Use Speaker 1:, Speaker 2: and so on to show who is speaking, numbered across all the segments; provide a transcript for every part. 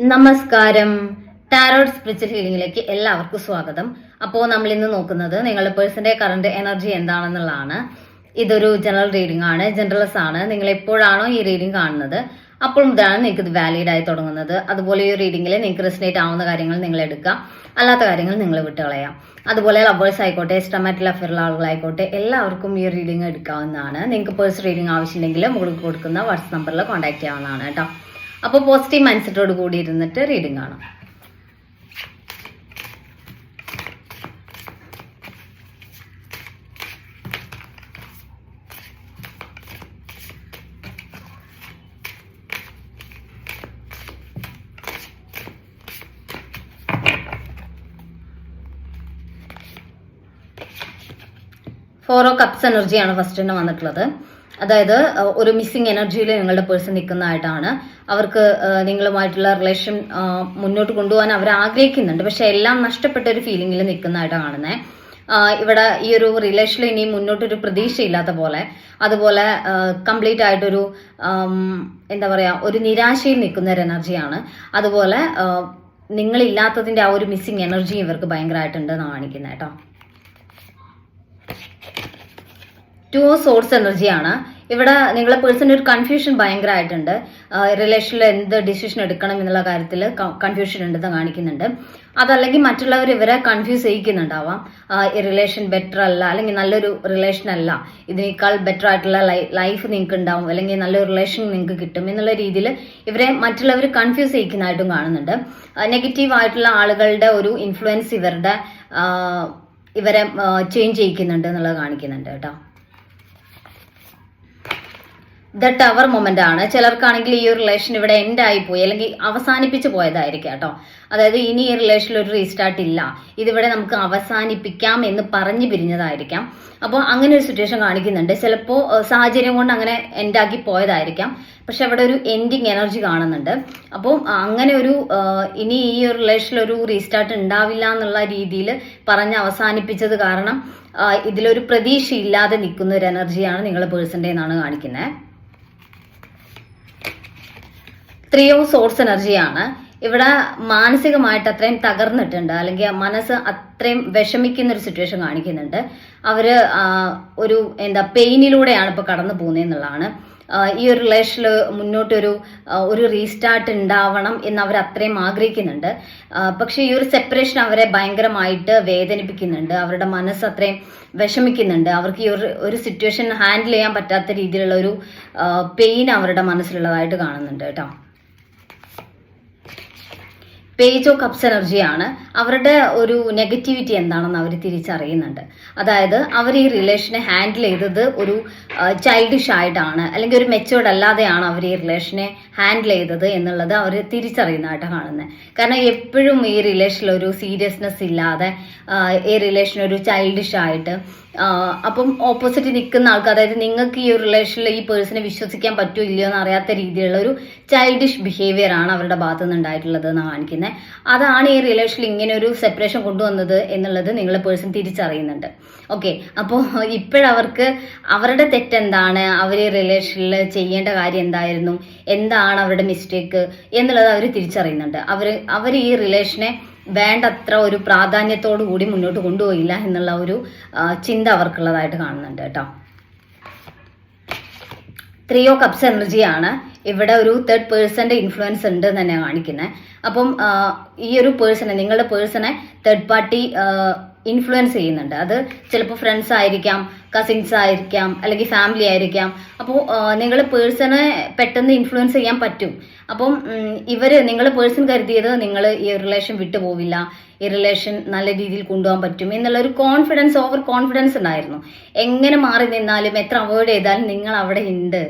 Speaker 1: നമസ്കാരം. Tarot spiritual ഹീലിംഗിലേക്ക് എല്ലാവർക്കും സ്വാഗതം. അപ്പോൾ നമ്മൾ ഇന്ന് നോക്കുന്നത് നിങ്ങളുടെ പേഴ്സന്റെ കറന്റ് എനർജി എന്താണെന്നുള്ളതാണ്. ഇതൊരു ജനറൽ റീഡിംഗ് ആണ്, ജനറൽസ് ആണ്. നിങ്ങൾ എപ്പോഴാണോ ഈ റീഡിംഗ് കാണുന്നത് അപ്പോൾ മുതലാണ് നിങ്ങൾക്ക് ഇത് വാലിഡ് ആയി തുടങ്ങുന്നത്. അതുപോലെ ഈ റീഡിംഗിൽ നിങ്ങൾക്ക് റെസിനേറ്റ് ആവുന്ന കാര്യങ്ങൾ നിങ്ങൾ എടുക്കുക, അല്ലാത്ത കാര്യങ്ങൾ നിങ്ങൾ വിട്ടുകളയാം. അതുപോലെ ലവേഴ്സ് ആയിക്കോട്ടെ, ഇഷ്ടമായിട്ടുള്ള അഫയറുള്ള ആളുകളായിക്കോട്ടെ, എല്ലാവർക്കും ഈ റീഡിംഗ് എടുക്കാവുന്നതാണ്. നിങ്ങൾക്ക് പേഴ്സണൽ റീഡിംഗ് ആവശ്യമുണ്ടെങ്കിൽ മുകളിൽ കൊടുക്കുന്ന വാട്സ്ആപ്പ് നമ്പറിൽ കോൺടാക്ട് ചെയ്യാവുന്നതാണ് കേട്ടോ. അപ്പോൾ പോസിറ്റീവ് മൈൻഡ് സെറ്റോട് കൂടി ഇരുന്നിട്ട് റീഡിംഗ് കാണാം. ഫോർ ഓഫ് കപ്സ് എനർജിയാണ് ഫസ്റ്റ് തന്നെ വന്നിട്ടുള്ളത്. അതായത് ഒരു മിസ്സിംഗ് എനർജിയിൽ നിങ്ങളുടെ പേഴ്സൺ നിൽക്കുന്നതായിട്ടാണ്. അവർക്ക് നിങ്ങളുമായിട്ടുള്ള റിലേഷൻ മുന്നോട്ട് കൊണ്ടുപോകാൻ അവർ ആഗ്രഹിക്കുന്നുണ്ട്, പക്ഷെ എല്ലാം നഷ്ടപ്പെട്ട ഒരു ഫീലിംഗിൽ നിൽക്കുന്നതായിട്ടാണ് കാണുന്നത്. ഇവിടെ ഈ ഒരു റിലേഷനിൽ ഇനി മുന്നോട്ടൊരു പ്രതീക്ഷയില്ലാത്ത പോലെ, അതുപോലെ കംപ്ലീറ്റ് ആയിട്ടൊരു എന്താ പറയുക, ഒരു നിരാശയിൽ നിൽക്കുന്ന ഒരു എനർജിയാണ്. അതുപോലെ നിങ്ങളില്ലാത്തതിന്റെ ആ ഒരു മിസ്സിംഗ് എനർജി ഇവർക്ക് ഭയങ്കരമായിട്ടുണ്ട് എന്നാണ് കാണിക്കുന്നത് കേട്ടോ. ടു ഓഫ് സോഴ്സ് എനർജിയാണ്. ഇവിടെ നിങ്ങളെ പേഴ്സൺ ഒരു കൺഫ്യൂഷൻ ഭയങ്കരമായിട്ടുണ്ട്. റിലേഷനിൽ എന്ത് ഡിസിഷൻ എടുക്കണം എന്നുള്ള കാര്യത്തിൽ കൺഫ്യൂഷൻ ഉണ്ടെന്ന് കാണിക്കുന്നുണ്ട്. അതല്ലെങ്കിൽ മറ്റുള്ളവർ ഇവരെ കൺഫ്യൂസ് ചെയ്യിക്കുന്നുണ്ടാവാം. ഈ റിലേഷൻ ബെറ്റർ അല്ല, അല്ലെങ്കിൽ നല്ലൊരു റിലേഷൻ അല്ല, ഇതിനേക്കാൾ ബെറ്റർ ആയിട്ടുള്ള ലൈഫ് നിങ്ങൾക്ക് ഉണ്ടാവും, അല്ലെങ്കിൽ നല്ലൊരു റിലേഷൻ നിങ്ങൾക്ക് കിട്ടും എന്നുള്ള രീതിയിൽ ഇവരെ മറ്റുള്ളവർ കൺഫ്യൂസ് ചെയ്യിക്കുന്നതായിട്ടും കാണുന്നുണ്ട്. നെഗറ്റീവ് ആയിട്ടുള്ള ആളുകളുടെ ഒരു ഇൻഫ്ലുവൻസ് ഇവരെ ചേഞ്ച് ചെയ്യിക്കുന്നുണ്ട് എന്നുള്ളത് കാണിക്കുന്നുണ്ട് കേട്ടോ. ദ ടവർ മൊമെന്റ് ആണ്. ചിലർക്കാണെങ്കിൽ ഈ ഒരു റിലേഷൻ ഇവിടെ എൻഡ് ആയി പോയി, അല്ലെങ്കിൽ അവസാനിപ്പിച്ച് പോയതായിരിക്കും കേട്ടോ. അതായത് ഇനി ഈ റിലേഷനിൽ ഒരു റീസ്റ്റാർട്ട് ഇല്ല, ഇതിവിടെ നമുക്ക് അവസാനിപ്പിക്കാം എന്ന് പറഞ്ഞു പിരിഞ്ഞതായിരിക്കാം. അപ്പോൾ അങ്ങനെ ഒരു സിറ്റുവേഷൻ കാണിക്കുന്നുണ്ട്. ചിലപ്പോൾ സാഹചര്യം കൊണ്ട് അങ്ങനെ എൻഡാക്കി പോയതായിരിക്കാം, പക്ഷെ അവിടെ ഒരു എൻഡിങ് എനർജി കാണുന്നുണ്ട്. അപ്പോൾ അങ്ങനെ ഒരു ഇനി ഈ ഒരു റിലേഷനിൽ ഒരു റീസ്റ്റാർട്ട് ഉണ്ടാവില്ല എന്നുള്ള രീതിയിൽ പറഞ്ഞ് അവസാനിപ്പിച്ചത് കാരണം ഇതിലൊരു പ്രതീക്ഷ ഇല്ലാതെ നിൽക്കുന്ന ഒരു എനർജിയാണ് നിങ്ങളുടെ പേഴ്സന്റെ എന്നാണ് കാണിക്കുന്നത്. ത്രീ ഓഫ് സോഴ്സ് എനർജിയാണ്. ഇവിടെ മാനസികമായിട്ട് അത്രയും തകർന്നിട്ടുണ്ട്, അല്ലെങ്കിൽ മനസ്സ് അത്രയും വിഷമിക്കുന്ന ഒരു സിറ്റുവേഷൻ കാണിക്കുന്നുണ്ട്. അവര് ഒരു പെയിനിലൂടെയാണ് ഇപ്പൊ കടന്നു പോകുന്നതെന്നുള്ളതാണ്. ഈ ഒരു റിലേഷനിൽ മുന്നോട്ടൊരു റീസ്റ്റാർട്ട് ഉണ്ടാവണം എന്ന് അവർ അത്രയും ആഗ്രഹിക്കുന്നുണ്ട്. പക്ഷെ ഈ ഒരു സെപ്പറേഷൻ അവരെ ഭയങ്കരമായിട്ട് വേദനിപ്പിക്കുന്നുണ്ട്. അവരുടെ മനസ്സ് അത്രയും വിഷമിക്കുന്നുണ്ട്. അവർക്ക് ഈ ഒരു സിറ്റുവേഷൻ ഹാൻഡിൽ ചെയ്യാൻ പറ്റാത്ത രീതിയിലുള്ള ഒരു പെയിൻ അവരുടെ മനസ്സിലുള്ളതായിട്ട് കാണുന്നുണ്ട് കേട്ടോ. പേജ് ഓഫ് കപ്സ് എനർജിയാണ്. അവരുടെ ഒരു നെഗറ്റിവിറ്റി എന്താണെന്ന് അവർ തിരിച്ചറിയുന്നുണ്ട്. അതായത് അവർ ഈ റിലേഷനെ ഹാൻഡിൽ ചെയ്തത് ഒരു ചൈൽഡിഷ് ആയിട്ടാണ്, അല്ലെങ്കിൽ ഒരു മെച്ചുവേർഡ് അല്ലാതെയാണ് അവർ ഈ റിലേഷനെ ഹാൻഡിൽ ചെയ്തത് എന്നുള്ളത് അവർ തിരിച്ചറിയുന്നതായിട്ട് കാണുന്നത്. കാരണം എപ്പോഴും ഈ റിലേഷനിൽ ഒരു സീരിയസ്നെസ് ഇല്ലാതെ, ഈ റിലേഷൻ ഒരു ചൈൽഡിഷ് ആയിട്ട്, അപ്പം ഓപ്പോസിറ്റ് നിൽക്കുന്ന ആൾക്ക്, അതായത് നിങ്ങൾക്ക് ഈ ഒരു റിലേഷനിൽ ഈ പേഴ്സണെ വിശ്വസിക്കാൻ പറ്റുമോ ഇല്ലയോ എന്ന് അറിയാത്ത രീതിയിലുള്ള ഒരു ചൈൽഡിഷ് ബിഹേവിയർ ആണ് അവരുടെ ഭാഗത്തു നിന്ന് ഉണ്ടായിട്ടുള്ളത് എന്ന് കാണിക്കുന്നത്. അതാണ് ഈ റിലേഷനിൽ ഇങ്ങനെ ഒരു സെപ്പറേഷൻ കൊണ്ടുവന്നത് എന്നുള്ളത് നിങ്ങളെ പേഴ്സൺ തിരിച്ചറിയുന്നുണ്ട്. ഓക്കെ, അപ്പോൾ ഇപ്പോഴവർക്ക് അവരുടെ തെറ്റെന്താണ്, അവർ ഈ റിലേഷനിൽ ചെയ്യേണ്ട കാര്യം എന്തായിരുന്നു, എന്താണ് അവരുടെ മിസ്റ്റേക്ക് എന്നുള്ളത് അവർ തിരിച്ചറിയുന്നുണ്ട്. അവർ ഈ റിലേഷനെ വേണ്ടത്ര ഒരു പ്രാധാന്യത്തോടു കൂടി മുന്നോട്ട് കൊണ്ടുപോയില്ല എന്നുള്ള ഒരു ചിന്ത അവർക്കുള്ളതായിട്ട് കാണുന്നുണ്ട് കേട്ടോ. ത്രീ ഓഫ് കപ്സ് എനർജിയാണ്. ഇവിടെ ഒരു തേർഡ് പേഴ്സന്റെ ഇൻഫ്ലുവൻസ് ഉണ്ട് എന്ന് തന്നെയാണ് കാണിക്കുന്നത്. അപ്പം ഈ ഒരു പേഴ്സണെ, നിങ്ങളുടെ പേഴ്സണെ തേർഡ് പാർട്ടി ഇൻഫ്ലുവൻസ് ചെയ്യുന്നുണ്ട്. അത് ചിലപ്പോൾ ഫ്രണ്ട്സ് ആയിരിക്കാം, കസിൻസ് ആയിരിക്കാം, അല്ലെങ്കിൽ ഫാമിലി ആയിരിക്കാം. അപ്പോൾ നിങ്ങൾ പേഴ്സണെ പെട്ടെന്ന് ഇൻഫ്ലുവൻസ് ചെയ്യാൻ പറ്റും. അപ്പം നിങ്ങളുടെ പേഴ്സൺ കരുതിയത് നിങ്ങൾ ഈ റിലേഷൻ വിട്ടു പോവില്ല, ഈ റിലേഷൻ നല്ല രീതിയിൽ കൊണ്ടുപോകാൻ പറ്റും എന്നുള്ള ഒരു കോൺഫിഡൻസ്, ഓവർ കോൺഫിഡൻസ് ഉണ്ടായിരുന്നു. എങ്ങനെ മാറി നിന്നാലും, എത്ര അവോയ്ഡ് ചെയ്താലും നിങ്ങൾ അവിടെ ഉണ്ട്,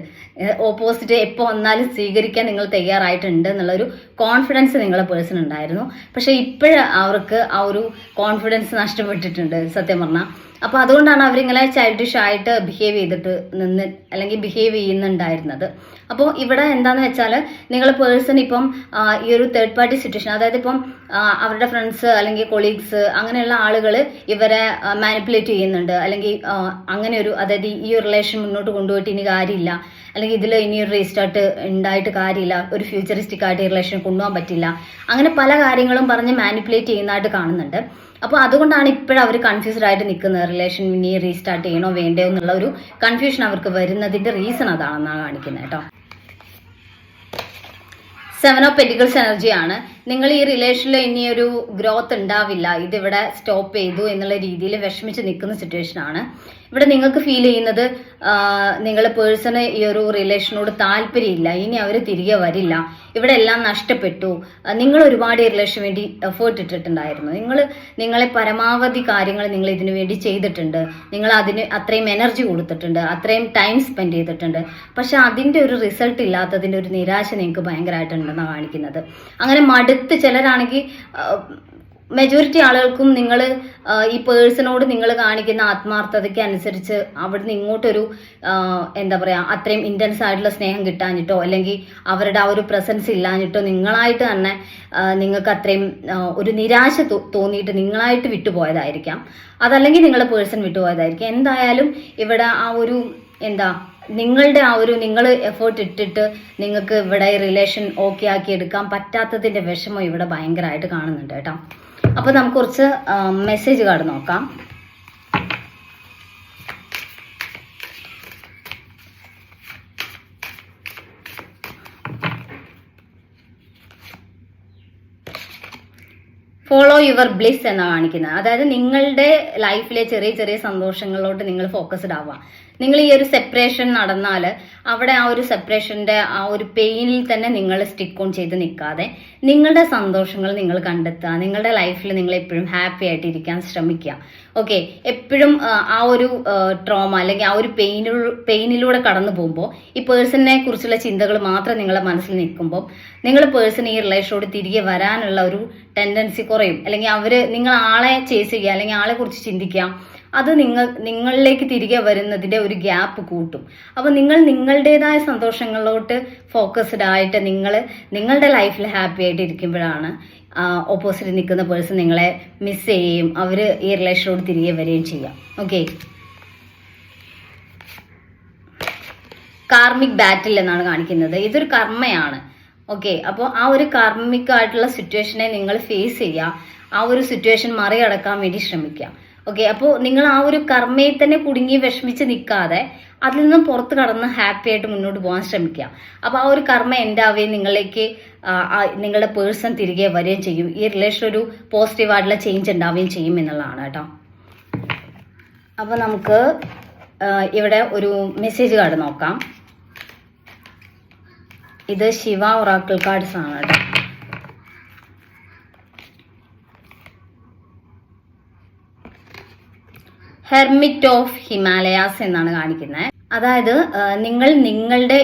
Speaker 1: ഓപ്പോസിറ്റ് എപ്പോൾ വന്നാലും സ്വീകരിക്കാൻ നിങ്ങൾ തയ്യാറായിട്ടുണ്ട് എന്നുള്ളൊരു കോൺഫിഡൻസ് നിങ്ങളുടെ പേഴ്സൺ ഉണ്ടായിരുന്നു. പക്ഷെ അവർക്ക് ആ ഒരു കോൺഫിഡൻസ് നഷ്ടപ്പെട്ടിട്ടുണ്ട് സത്യം പറഞ്ഞാൽ. അപ്പോൾ അതുകൊണ്ടാണ് അവരിങ്ങനെ ചൈൽഡിഷ് ആയിട്ട് ബിഹേവ് ചെയ്യുന്നുണ്ടായിരുന്നത്. അപ്പോൾ ഇവിടെ എന്താന്ന് വെച്ചാൽ നിങ്ങളെ പേഴ്സൺ ഇപ്പം ഈ ഒരു തേർഡ് പാർട്ടി സിറ്റുവേഷൻ, അതായത് ഇപ്പം അവരുടെ ഫ്രണ്ട്സ് അല്ലെങ്കിൽ കൊളീഗ്സ് അങ്ങനെയുള്ള ആളുകൾ ഇവരെ മാനിപ്പുലേറ്റ് ചെയ്യുന്നുണ്ട്, അല്ലെങ്കിൽ അങ്ങനെ ഒരു, അതായത് ഈ ഒരു റിലേഷൻ മുന്നോട്ട് കൊണ്ടുപോയിട്ട് ഇനി കാര്യമില്ല, അല്ലെങ്കിൽ ഇതിൽ ഇനി ഒരു റീസ്റ്റാർട്ട് ഉണ്ടായിട്ട് കാര്യമില്ല, ഒരു ഫ്യൂച്ചറിസ്റ്റിക് ആയിട്ട് ഈ റിലേഷൻ കൊണ്ടുപോകാൻ പറ്റില്ല, അങ്ങനെ പല കാര്യങ്ങളും പറഞ്ഞ് മാനിപ്പുലേറ്റ് ചെയ്യുന്നതായിട്ട് കാണുന്നുണ്ട്. അപ്പോൾ അതുകൊണ്ടാണ് ഇപ്പോഴും അവർ കൺഫ്യൂസ്ഡ് ആയിട്ട് നിൽക്കുന്നത്. റിലേഷൻ ഇനി റീസ്റ്റാർട്ട് ചെയ്യണോ വേണ്ടയോ എന്നുള്ള ഒരു കൺഫ്യൂഷൻ അവർക്ക് വരുന്നതിന്റെ റീസൺ അതാണെന്നാണ് കാണിക്കുന്നത് കേട്ടോ. 7 ഓഫ് പെന്റിക്കിൾസ് എനർജിയാണ്. നിങ്ങൾ ഈ റിലേഷനിൽ ഇനിയൊരു ഗ്രോത്ത് ഉണ്ടാവില്ല, ഇതിവിടെ സ്റ്റോപ്പ് ചെയ്തു എന്നുള്ള രീതിയിൽ വിഷമിച്ച് നിൽക്കുന്ന സിറ്റുവേഷൻ ആണ്. ഇവിടെ നിങ്ങൾക്ക് ഫീൽ ചെയ്യുന്നത് നിങ്ങളുടെ പേഴ്സണ് ഈ ഒരു റിലേഷനോട് താല്പര്യമില്ല, ഇനി അവർ തിരികെ വരില്ല, ഇവിടെ എല്ലാം നഷ്ടപ്പെട്ടു. നിങ്ങൾ ഒരുപാട് ഈ റിലേഷന് വേണ്ടി എഫേർട്ട് ഇട്ടിട്ടുണ്ടായിരുന്നു, നിങ്ങളെ പരമാവധി കാര്യങ്ങൾ നിങ്ങൾ ഇതിനു വേണ്ടി ചെയ്തിട്ടുണ്ട്, നിങ്ങൾ അതിന് അത്രയും എനർജി കൊടുത്തിട്ടുണ്ട്, അത്രയും ടൈം സ്പെൻഡ് ചെയ്തിട്ടുണ്ട്. പക്ഷെ അതിൻ്റെ ഒരു റിസൾട്ട് ഇല്ലാത്തതിൻ്റെ ഒരു നിരാശ നിങ്ങൾക്ക് ഭയങ്കരമായിട്ടുണ്ടെന്നാണ് കാണിക്കുന്നത്. അങ്ങനെ മടുത്ത് ചിലരാണെങ്കിൽ മെജോറിറ്റി ആളുകൾക്കും നിങ്ങൾ ഈ പേഴ്സണോട് നിങ്ങൾ കാണിക്കുന്ന ആത്മാർത്ഥതയ്ക്ക് അനുസരിച്ച് അവിടുന്ന് ഇങ്ങോട്ടൊരു എന്താ പറയുക അത്രയും ഇൻറ്റൻസ് ആയിട്ടുള്ള സ്നേഹം കിട്ടാഞ്ഞിട്ടോ അല്ലെങ്കിൽ അവരുടെ ആ ഒരു പ്രസൻസ് ഇല്ലാഞ്ഞിട്ടോ നിങ്ങളായിട്ട് തന്നെ നിങ്ങൾക്ക് അത്രയും ഒരു നിരാശ തോന്നിയിട്ട് നിങ്ങളായിട്ട് വിട്ടുപോയതായിരിക്കാം, അതല്ലെങ്കിൽ നിങ്ങളുടെ പേഴ്സൺ വിട്ടുപോയതായിരിക്കാം. എന്തായാലും ഇവിടെ ആ ഒരു നിങ്ങളുടെ ആ ഒരു നിങ്ങൾ എഫേർട്ട് ഇട്ടിട്ട് നിങ്ങൾക്ക് ഇവിടെ റിലേഷൻ ഓക്കെ ആക്കി എടുക്കാൻ പറ്റാത്തതിന്റെ വിഷമം ഇവിടെ ഭയങ്കരമായിട്ട് കാണുന്നുണ്ട് കേട്ടോ. അപ്പൊ നമുക്ക് കുറച്ച് മെസ്സേജ് കാർഡ് നോക്കാം. ഫോളോ യുവർ ബ്ലിസ് എന്നാണ് കാണിക്കുന്നത്. അതായത് നിങ്ങളുടെ ലൈഫിലെ ചെറിയ ചെറിയ സന്തോഷങ്ങളിലോട്ട് നിങ്ങൾ ഫോക്കസ്ഡ് ആവുക. നിങ്ങൾ ഈ ഒരു സെപ്പറേഷൻ നടന്നാൽ അവിടെ ആ ഒരു സെപ്പറേഷന്റെ ആ ഒരു പെയിനിൽ തന്നെ നിങ്ങൾ സ്റ്റിക്ക് ഓൺ ചെയ്ത് നിൽക്കാതെ നിങ്ങളുടെ സന്തോഷങ്ങൾ നിങ്ങൾ കണ്ടെത്തുക. നിങ്ങളുടെ ലൈഫിൽ നിങ്ങൾ എപ്പോഴും ഹാപ്പി ആയിട്ട് ഇരിക്കാൻ ശ്രമിക്കുക. ഓക്കെ, എപ്പോഴും ആ ഒരു ട്രോമ അല്ലെങ്കിൽ ആ ഒരു പെയിനിലൂടെ കടന്നു പോകുമ്പോൾ ഈ പേഴ്സണിനെ കുറിച്ചുള്ള ചിന്തകൾ മാത്രം നിങ്ങളുടെ മനസ്സിൽ നിൽക്കുമ്പോൾ നിങ്ങൾ പേഴ്സൺ ഈ റിലേഷനോട് തിരികെ വരാനുള്ള ഒരു ടെൻഡൻസി കുറയും. അല്ലെങ്കിൽ നിങ്ങൾ ആളെ ചേസ് ചെയ്യുക അല്ലെങ്കിൽ ആളെ കുറിച്ച് ചിന്തിക്കുക, അത് നിങ്ങളിലേക്ക് തിരികെ വരുന്നതിന്റെ ഒരു ഗ്യാപ്പ് കൂട്ടും. അപ്പൊ നിങ്ങൾ നിങ്ങളുടേതായ സന്തോഷങ്ങളിലോട്ട് ഫോക്കസ്ഡ് ആയിട്ട് നിങ്ങളുടെ ലൈഫിൽ ഹാപ്പി ആയിട്ട് ഇരിക്കുമ്പോഴാണ് ഓപ്പോസിറ്റ് നിൽക്കുന്ന പേഴ്സൺ നിങ്ങളെ മിസ് ചെയ്യുകയും അവര് ഈ റിലേഷനോട് തിരികെ വരികയും ചെയ്യാം. ഓക്കെ, കാർമിക് ബാറ്റിൽ എന്നാണ് കാണിക്കുന്നത്. ഇതൊരു കർമ്മയാണ്. ഓക്കെ, അപ്പോൾ ആ ഒരു കാർമിക് ആയിട്ടുള്ള സിറ്റുവേഷനെ നിങ്ങൾ ഫേസ് ചെയ്യുക, ആ ഒരു സിറ്റുവേഷൻ മറികടക്കാൻ വേണ്ടി ശ്രമിക്കുക. ഓക്കെ, അപ്പോൾ നിങ്ങൾ ആ ഒരു കർമ്മയിൽ തന്നെ കുടുങ്ങി വിഷമിച്ച് നിൽക്കാതെ അതിൽ നിന്നും പുറത്ത് കടന്ന് ഹാപ്പി ആയിട്ട് മുന്നോട്ട് പോകാൻ ശ്രമിക്കുക. അപ്പോൾ ആ ഒരു കർമ്മ എൻഡ് ആവുകയും നിങ്ങളിലേക്ക് നിങ്ങളുടെ പേഴ്സൺ തിരികെ വരികയും ചെയ്യും. ഈ റിലേഷൻ ഒരു പോസിറ്റീവായിട്ടുള്ള ചേഞ്ച് ഉണ്ടാവുകയും ചെയ്യും എന്നുള്ളതാണ് കേട്ടോ. അപ്പോൾ നമുക്ക് ഇവിടെ ഒരു മെസ്സേജ് കാർഡ് നോക്കാം. ഇത് ശിവ ഒറാക്കിൾ കാർഡ്സ് ആണ് കേട്ടോ. ഹെർമിറ്റ് ഓഫ് ഹിമാലയാസ് എന്നാണ് കാണിക്കുന്നത്. അതായത് നിങ്ങൾ നിങ്ങളുടെ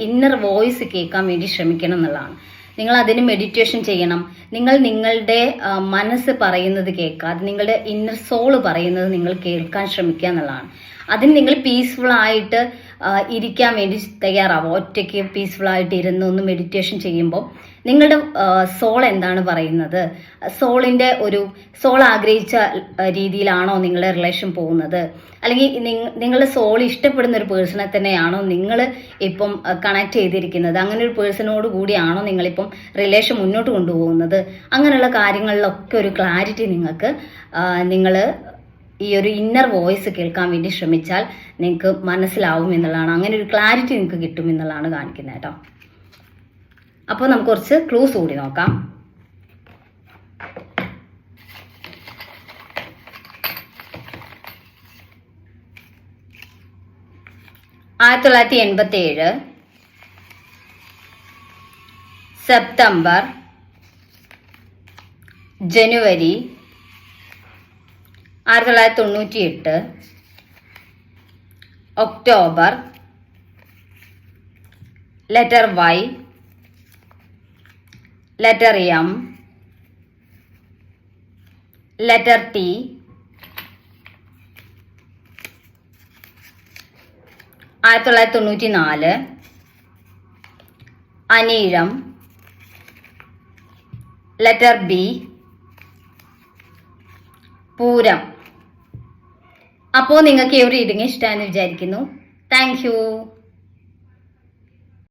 Speaker 1: ഇന്നർ വോയിസ് കേൾക്കാൻ വേണ്ടി ശ്രമിക്കണം എന്നുള്ളതാണ്. നിങ്ങൾ അതിന് മെഡിറ്റേഷൻ ചെയ്യണം. നിങ്ങൾ നിങ്ങളുടെ മനസ്സ് പറയുന്നത് കേൾക്കാതെ നിങ്ങളുടെ ഇന്നർ സോള് പറയുന്നത് നിങ്ങൾ കേൾക്കാൻ ശ്രമിക്കുക എന്നുള്ളതാണ്. അതിന് നിങ്ങൾ പീസ്ഫുൾ ആയിട്ട് ഇരിക്കാൻ വേണ്ടി തയ്യാറാവും. ഒറ്റയ്ക്ക് പീസ്ഫുൾ ആയിട്ട് ഇരുന്ന് ഒന്ന് മെഡിറ്റേഷൻ ചെയ്യുമ്പോൾ നിങ്ങളുടെ സോൾ എന്താണ് പറയുന്നത്, സോൾ ആഗ്രഹിച്ച രീതിയിലാണോ നിങ്ങളുടെ റിലേഷൻ പോകുന്നത്, അല്ലെങ്കിൽ നിങ്ങളുടെ സോൾ ഇഷ്ടപ്പെടുന്ന ഒരു പേഴ്സണെ തന്നെയാണോ നിങ്ങൾ ഇപ്പം കണക്ട് ചെയ്തിരിക്കുന്നത്, അങ്ങനെ ഒരു പേഴ്സണോട് കൂടിയാണോ നിങ്ങളിപ്പം റിലേഷൻ മുന്നോട്ട് കൊണ്ടുപോകുന്നത്, അങ്ങനെയുള്ള കാര്യങ്ങളിലൊക്കെ ഒരു ക്ലാരിറ്റി നിങ്ങൾ ഈ ഒരു ഇന്നർ വോയിസ് കേൾക്കാൻ വേണ്ടി ശ്രമിച്ചാൽ നിങ്ങൾക്ക് മനസ്സിലാവും എന്നുള്ളതാണ്. അങ്ങനെ ഒരു ക്ലാരിറ്റി നിങ്ങൾക്ക് കിട്ടും എന്നുള്ളതാണ് കാണിക്കുന്നത് കേട്ടോ. അപ്പോൾ നമുക്ക് കുറച്ച് ക്ലൂസ് കൂടി നോക്കാം. ആയിരത്തി 1987 സെപ്റ്റംബർ, ജനുവരി, 1998 October, letter Y, letter M, letter T, 1994 Anizham, letter B, Pooram. അപ്പോൾ നിങ്ങൾക്ക് ഈ ഒരു റീഡിങ് ഇഷ്ടമാണെന്ന് വിചാരിക്കുന്നു. Thank U.